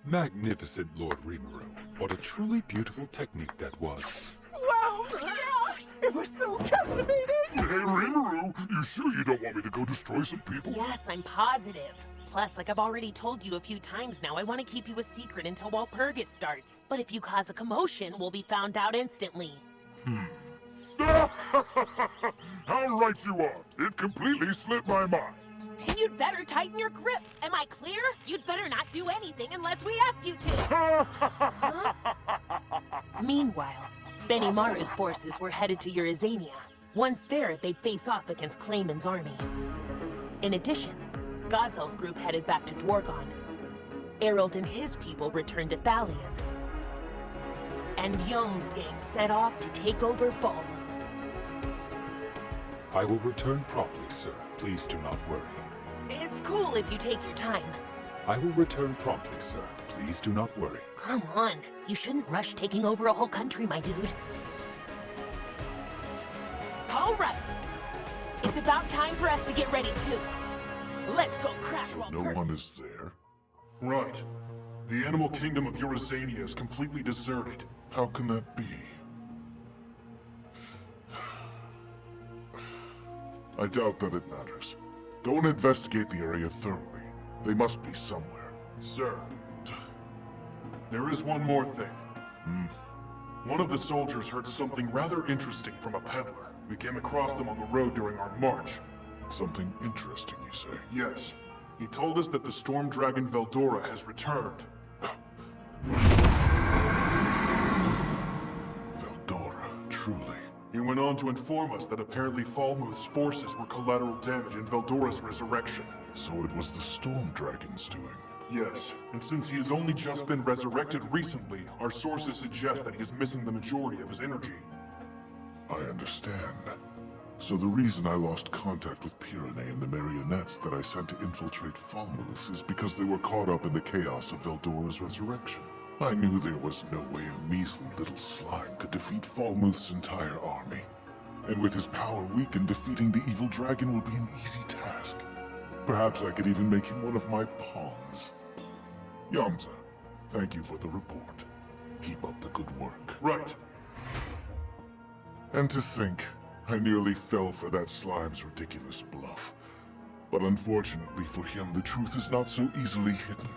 Magnificent, Lord Rimuru. What a truly beautiful technique that was. Wow! Yeah! It was so captivating! Hey, Rimuru, you sure you don't want me to go destroy some people? Yes, I'm positive. Plus, like I've already told you a few times now, I want to keep you a secret until Walpurgis starts. But if you cause a commotion, we'll be found out instantly. How right you are! It completely slipped my mind. Then you'd better tighten your grip. Am I clear? You'd better not do anything unless we ask you to. Huh? Meanwhile, Benimaru's forces were headed to Eurazania. Once there, they'd face off against Clayman's army. In addition, Gazel's group headed back to Dwargon. Errol and his people returned to Thalion. And Youm's gang set off to take over Falmuth. I will return promptly, sir. Please do not worry. It's cool if you take your time. I will return promptly, sir. Please do not worry. Come on, you shouldn't rush taking over a whole country, my dude. All right. It's about time for us to get ready too. Let's go crash So Walpurgis. no one is there? Right. The animal kingdom of Eurazania is completely deserted. How can that be? I doubt that it matters. Go and investigate the area thoroughly. They must be somewhere. Sir, there is one more thing. One of the soldiers heard something rather interesting from a peddler. We came across them on the road during our march. Something interesting, you say? Yes. He told us that the storm dragon Veldora has returned. Veldora, truly. He went on to inform us that apparently Falmuth's forces were collateral damage in Veldora's resurrection. So it was the storm dragon's doing. Yes, and since he has only just been resurrected recently, our sources suggest that he is missing the majority of his energy. I understand. So the reason I lost contact with Pyrenees and the marionettes that I sent to infiltrate Falmuth is because they were caught up in the chaos of Veldora's resurrection. I knew there was no way a measly little slime could defeat Falmuth's entire army. And with his power weakened, defeating the evil dragon will be an easy task. Perhaps I could even make him one of my pawns. Yamza, thank you for the report. Keep up the good work. Right. And to think, I nearly fell for that slime's ridiculous bluff. But unfortunately for him, the truth is not so easily hidden.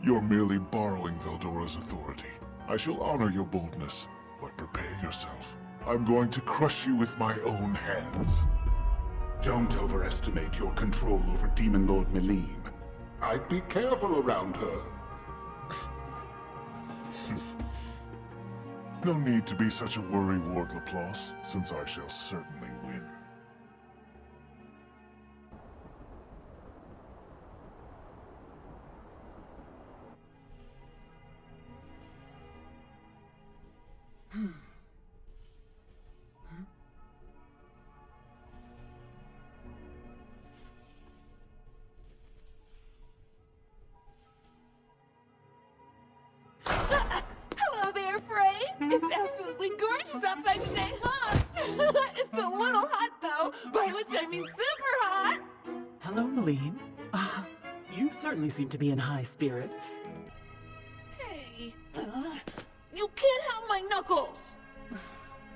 You're merely borrowing Veldora's authority. I shall honor your boldness, but prepare yourself. I'm going to crush you with my own hands. Don't overestimate your control over Demon Lord Melim. I'd be careful around her. No need to be such a worrywart, Laplace, since I shall certainly win. Hello there, Frey. It's absolutely gorgeous outside today, huh? It's a little hot, though, by which I mean super hot. Hello, Melim. You certainly seem to be in high spirits. Hey, you can't have my knuckles.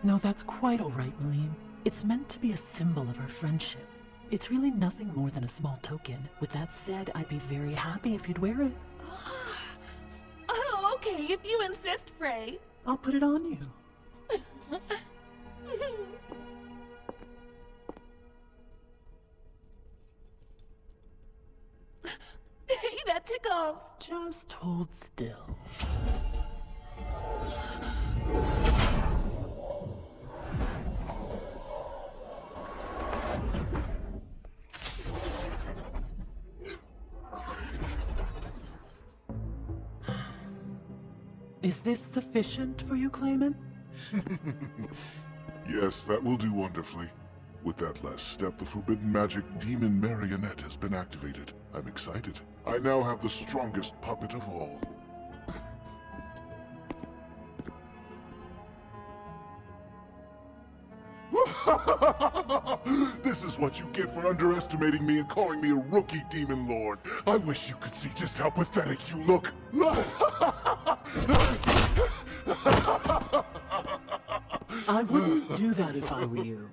No, that's quite all right, Melim. It's meant to be a symbol of our friendship. It's really nothing more than a small token. With that said, I'd be very happy if you'd wear it. Oh, okay, if you insist, Frey. I'll put it on you. Hey, that tickles. Just hold still. Is this sufficient for you, Clayman? Yes, that will do wonderfully. With that last step, the forbidden magic demon marionette has been activated. I'm excited. I now have the strongest puppet of all. This is what you get for underestimating me and calling me a rookie, Demon Lord. I wish you could see just how pathetic you look. I wouldn't do that if I were you.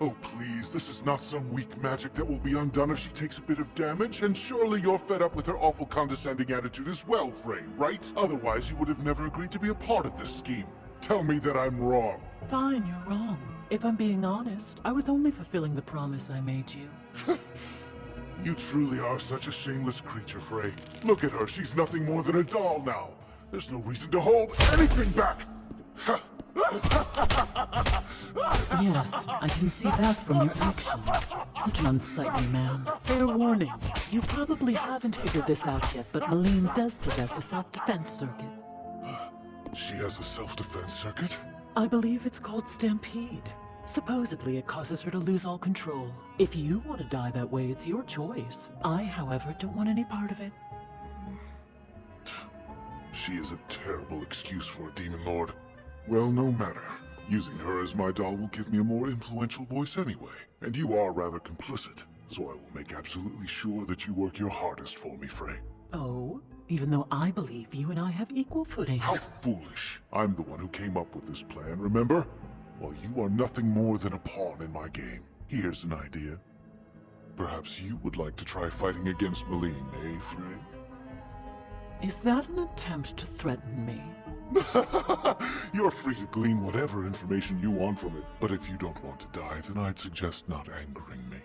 Oh, please, this is not some weak magic that will be undone if she takes a bit of damage, and surely you're fed up with her awful condescending attitude as well, Frey, right? Otherwise, you would have never agreed to be a part of this scheme. Tell me that I'm wrong. Fine, you're wrong. If I'm being honest, I was only fulfilling the promise I made you. You truly are such a shameless creature, Frey. Look at her, she's nothing more than a doll now. There's no reason to hold anything back. Yes, I can see that from your actions. Such an unsightly man. Fair warning, you probably haven't figured this out yet, but Malene does possess a self-defense circuit. She has a self-defense circuit? I believe it's called Stampede. Supposedly, it causes her to lose all control. If you want to die that way, it's your choice. I, however, don't want any part of it. She is a terrible excuse for a Demon Lord. Well, no matter. Using her as my doll will give me a more influential voice anyway. And you are rather complicit, so I will make absolutely sure that you work your hardest for me, Frey. Oh? Even though I believe you and I have equal footing. How foolish. I'm the one who came up with this plan, remember? Well, you are nothing more than a pawn in my game. Here's an idea. Perhaps you would like to try fighting against Malene, eh, Frey? Is that an attempt to threaten me? You're free to glean whatever information you want from it, but if you don't want to die, then I'd suggest not angering me.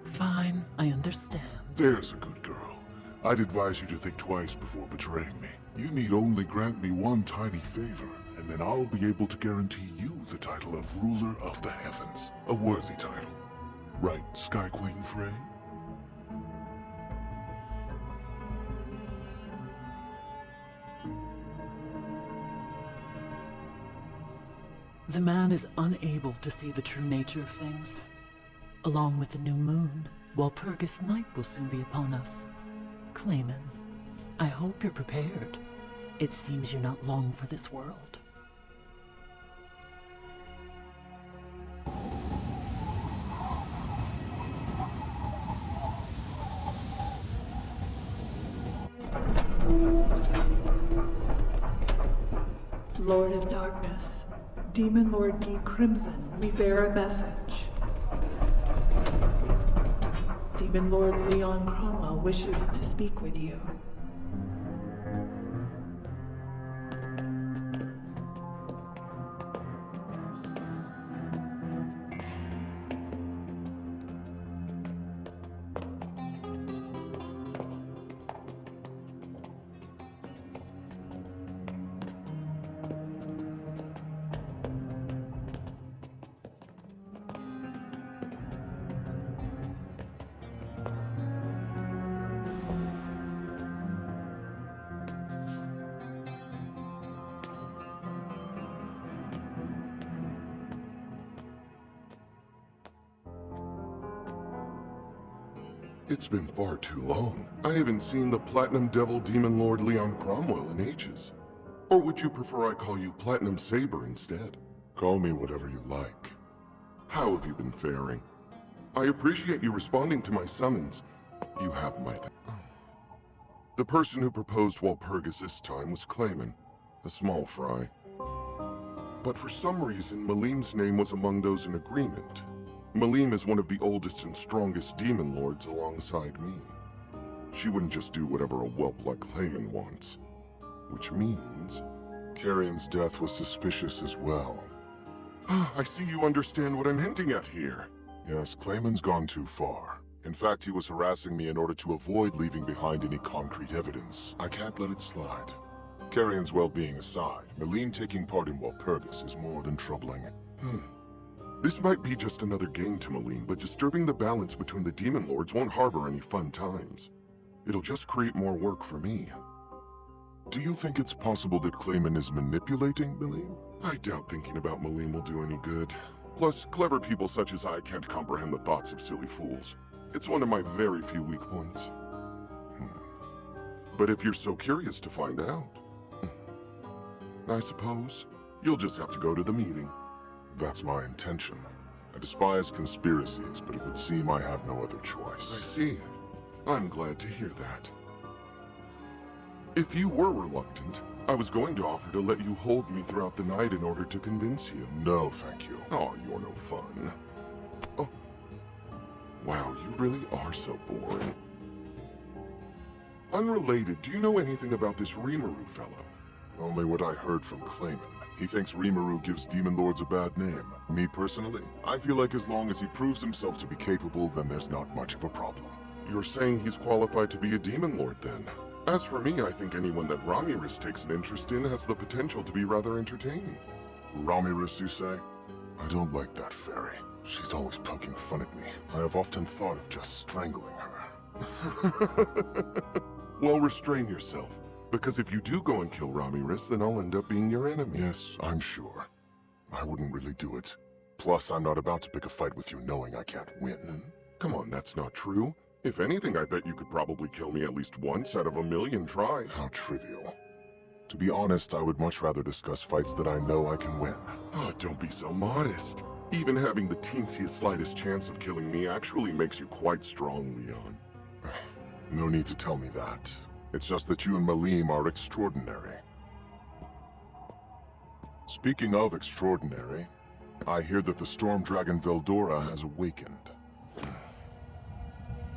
Fine, I understand. There's a good girl. I'd advise you to think twice before betraying me. You need only grant me one tiny favor, and then I'll be able to guarantee you the title of Ruler of the Heavens. A worthy title. Right, Sky Queen Frey? The man is unable to see the true nature of things. Along with the new moon, Walpurgis night will soon be upon us. Clayman, I hope you're prepared. It seems you're not long for this world. Lord of Darkness, Demon Lord Guy Crimson, we bear a message. Demon Lord Leon Cromwell wishes to speak with you. It's been far too long. I haven't seen the Platinum Devil Demon Lord Leon Cromwell in ages. Or would you prefer I call you Platinum Saber instead? Call me whatever you like. How have you been faring? I appreciate you responding to my summons. You have my The person who proposed Walpurgis this time was Clayman, a small fry. But for some reason, Malene's name was among those in agreement. Malene is one of the oldest and strongest demon lords alongside me. She wouldn't just do whatever a whelp like Clayman wants. Which means... Carrion's death was suspicious as well. I see you understand what I'm hinting at here. Yes, Clayman's gone too far. In fact, he was harassing me in order to avoid leaving behind any concrete evidence. I can't let it slide. Carrion's well-being aside, Malene taking part in Walpurgis is more than troubling. This might be just another game to Malene, but disturbing the balance between the Demon Lords won't harbor any fun times. It'll just create more work for me. Do you think it's possible that Clayman is manipulating Malene? I doubt thinking about Malene will do any good. Plus, clever people such as I can't comprehend the thoughts of silly fools. It's one of my very few weak points. But if you're so curious to find out, I suppose You'll just have to go to the meeting. That's my intention. I despise conspiracies, but it would seem I have no other choice. I see. I'm glad to hear that. If you were reluctant, I was going to offer to let you hold me throughout the night in order to convince you. No, thank you. Oh, you're no fun. Oh. Wow, you really are so boring. Unrelated, do you know anything about this Rimuru fellow? Only what I heard from Clayman. He thinks Rimuru gives Demon Lords a bad name. Me personally, I feel like as long as he proves himself to be capable, then there's not much of a problem. You're saying he's qualified to be a Demon Lord, then? As for me, I think anyone that Ramirez takes an interest in has the potential to be rather entertaining. Ramirez, you say? I don't like that fairy. She's always poking fun at me. I have often thought of just strangling her. Well, restrain yourself. Because if you do go and kill Ramirez, then I'll end up being your enemy. Yes, I'm sure. I wouldn't really do it. Plus, I'm not about to pick a fight with you knowing I can't win. Come on, that's not true. If anything, I bet you could probably kill me at least once out of a million tries. How trivial. To be honest, I would much rather discuss fights that I know I can win. Oh, don't be so modest. Even having the teensiest slightest chance of killing me actually makes you quite strong, Leon. No need to tell me that. It's just that you and Malim are extraordinary. Speaking of extraordinary, I hear that the storm dragon Veldora has awakened.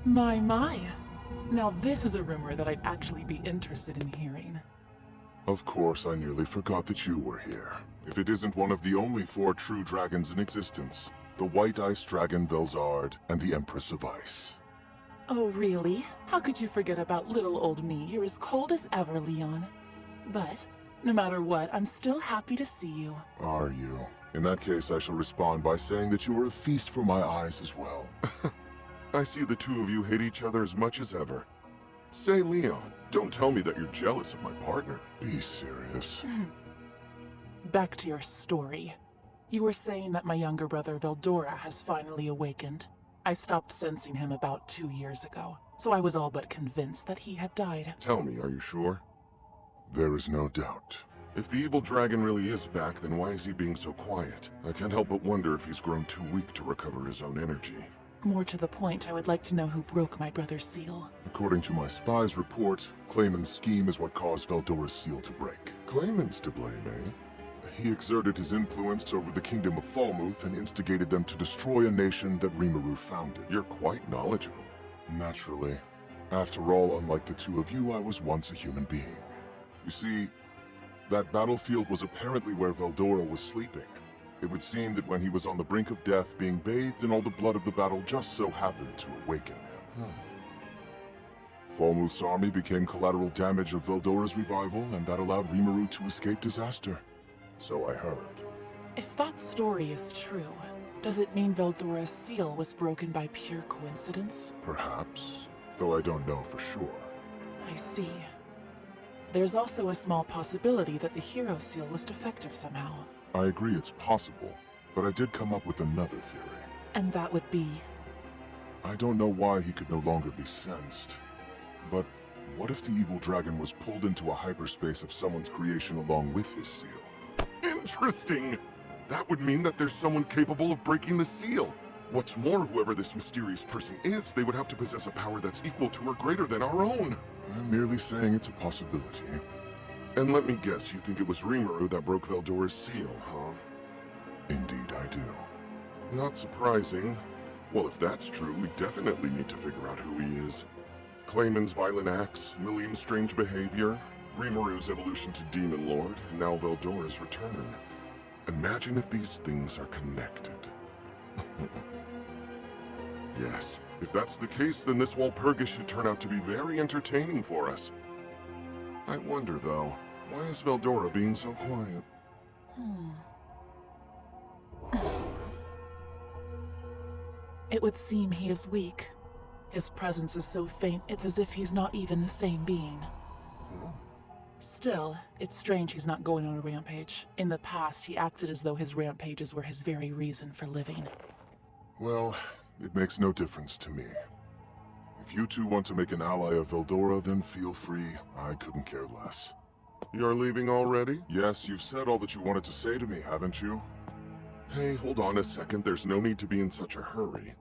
My. Now this is a rumor that I'd actually be interested in hearing. Of course, I nearly forgot that you were here. If it isn't one of the only 4 true dragons in existence, the White Ice Dragon Velzard and the Empress of Ice. Oh, really? How could you forget about little old me? You're as cold as ever, Leon. But, no matter what, I'm still happy to see you. Are you? In that case, I shall respond by saying that you are a feast for my eyes as well. I see the two of you hate each other as much as ever. Say, Leon, don't tell me that you're jealous of my partner. Be serious. Back to your story. You were saying that my younger brother Veldora has finally awakened. I stopped sensing him about 2 years ago, so I was all but convinced that he had died. Tell me, are you sure? There is no doubt. If the evil dragon really is back, then why is he being so quiet? I can't help but wonder if he's grown too weak to recover his own energy. More to the point, I would like to know who broke my brother's seal. According to my spy's report, Clayman's scheme is what caused Veldora's seal to break. Clayman's to blame, eh? He exerted his influence over the kingdom of Falmuth and instigated them to destroy a nation that Rimuru founded. You're quite knowledgeable. Naturally. After all, unlike the two of you, I was once a human being. You see, that battlefield was apparently where Veldora was sleeping. It would seem that when he was on the brink of death, being bathed in all the blood of the battle just so happened to awaken him. Falmuth's army became collateral damage of Veldora's revival, and that allowed Rimuru to escape disaster. So I heard. If that story is true, does it mean Veldora's seal was broken by pure coincidence? Perhaps, though I don't know for sure. I see. There's also a small possibility that the hero seal was defective somehow. I agree it's possible, but I did come up with another theory. And that would be? I don't know why he could no longer be sensed, but what if the evil dragon was pulled into a hyperspace of someone's creation along with his seal? Interesting! That would mean that there's someone capable of breaking the seal. What's more, whoever this mysterious person is, they would have to possess a power that's equal to or greater than our own. I'm merely saying it's a possibility. And let me guess, you think it was Rimuru that broke Veldora's seal, huh? Indeed I do. Not surprising. Well, if that's true, we definitely need to figure out who he is. Clayman's violent acts, Malim's strange behavior, Rimuru's evolution to Demon Lord, and now Veldora's return. Imagine if these things are connected. Yes, if that's the case, then this Walpurgis should turn out to be very entertaining for us. I wonder, though, why is Veldora being so quiet? It would seem he is weak. His presence is so faint, it's as if he's not even the same being. Still, it's strange he's not going on a rampage. In the past, he acted as though his rampages were his very reason for living. Well, it makes no difference to me. If you two want to make an ally of Veldora, then feel free. I couldn't care less. You're leaving already? Yes, you've said all that you wanted to say to me, haven't you? Hey, hold on a second. There's no need to be in such a hurry.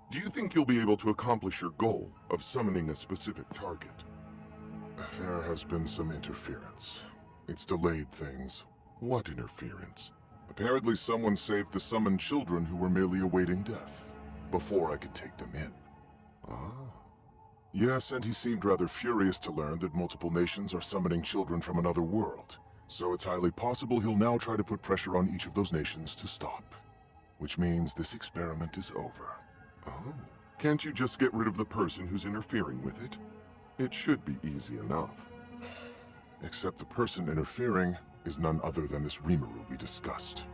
Do you think you'll be able to accomplish your goal of summoning a specific target? There has been some interference. It's delayed things. What interference? Apparently someone saved the summoned children who were merely awaiting death, before I could take them in. Ah. Yes, and he seemed rather furious to learn that multiple nations are summoning children from another world. So it's highly possible he'll now try to put pressure on each of those nations to stop. Which means this experiment is over. Oh. Can't you just get rid of the person who's interfering with it? It should be easy enough. Except the person interfering is none other than this Rimuru we discussed.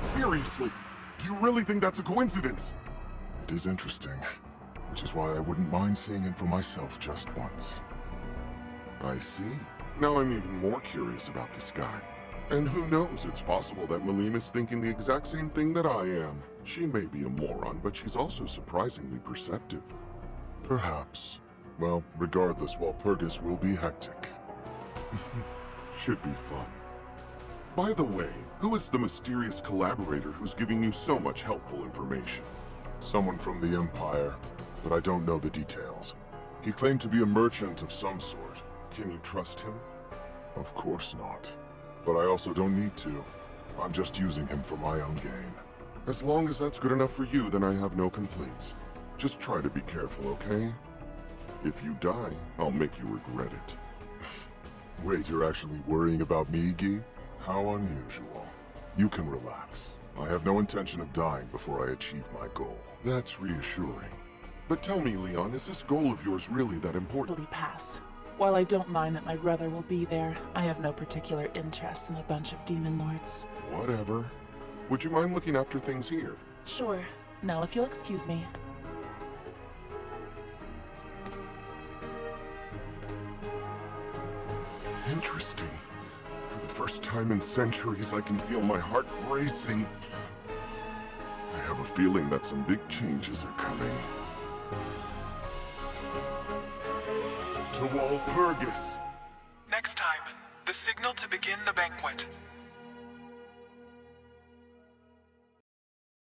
Seriously? Do you really think that's a coincidence? It is interesting, which is why I wouldn't mind seeing him for myself just once. I see. Now I'm even more curious about this guy. And who knows, it's possible that Melim is thinking the exact same thing that I am. She may be a moron, but she's also surprisingly perceptive. Perhaps. Well, regardless, Walpurgis will be hectic. Should be fun. By the way, who is the mysterious collaborator who's giving you so much helpful information? Someone from the Empire, but I don't know the details. He claimed to be a merchant of some sort. Can you trust him? Of course not. But I also don't need to. I'm just using him for my own gain. As long as that's good enough for you, then I have no complaints. Just try to be careful, okay? If you die, I'll make you regret it. Wait, you're actually worrying about me, Guy? How unusual. You can relax. I have no intention of dying before I achieve my goal. That's reassuring. But tell me, Leon, is this goal of yours really that important? Pass. While I don't mind that my brother will be there, I have no particular interest in a bunch of demon lords. Whatever. Would you mind looking after things here? Sure. Now, if you'll excuse me. Interesting. For the first time in centuries, I can feel my heart racing. I have a feeling that some big changes are coming. To Walpurgis. Next time, the signal to begin the banquet.